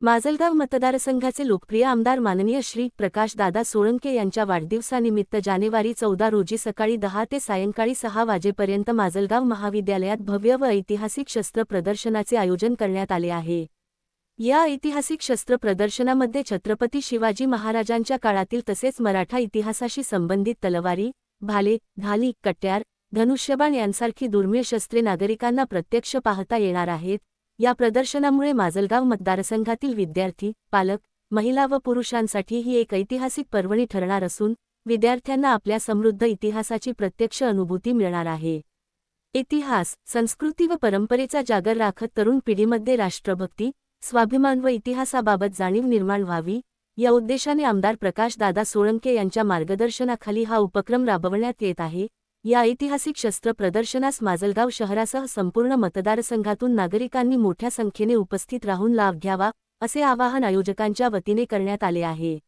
माजलगाव मतदारसंघाचे लोकप्रिय आमदार माननीय श्री प्रकाशदादा सोळंके यांच्या वाढदिवसानिमित्त जानेवारी 14 रोजी सकाळी 10 ते सायंकाळी 6 वाजेपर्यंत माजलगाव महाविद्यालयात भव्य व ऐतिहासिक शस्त्र प्रदर्शनाचे आयोजन करण्यात आले आहे। या ऐतिहासिक शस्त्र प्रदर्शनामध्ये छत्रपती शिवाजी महाराजांच्या काळातील तसेच मराठा इतिहासाशी संबंधित तलवारी, भाले, ढाली, कट्यार, धनुष्यबाण यांसारखी दुर्मिळ शस्त्रे नागरिकांना प्रत्यक्ष पाहता येणार आहेत। या प्रदर्शनामुळे माजलगाव मतदारसंघातील विद्यार्थी, पालक, महिला व पुरुषांसाठी ही एक ऐतिहासिक पर्वणी ठरणार असून विद्यार्थ्यांना आपल्या समृद्ध इतिहासाची प्रत्यक्ष अनुभूती मिळणार आहे। इतिहास, संस्कृती व परंपरेचा जागर राखत तरुण पिढीमध्ये राष्ट्रभक्ती, स्वाभिमान व इतिहासाबाबत जाणीव निर्माण व्हावी, या उद्देशाने आमदार प्रकाशदादा सोळंके यांच्या मार्गदर्शनाखाली हा उपक्रम राबवण्यात येत आहे। या ऐतिहासिक शस्त्र प्रदर्शनास माजलगाव शहरासह संपूर्ण मतदारसंघातून नागरिकांनी मोठ्या संख्येने उपस्थित राहून लाभ घ्यावा, असे आवाहन आयोजकांच्या वतीने करण्यात आले आहे।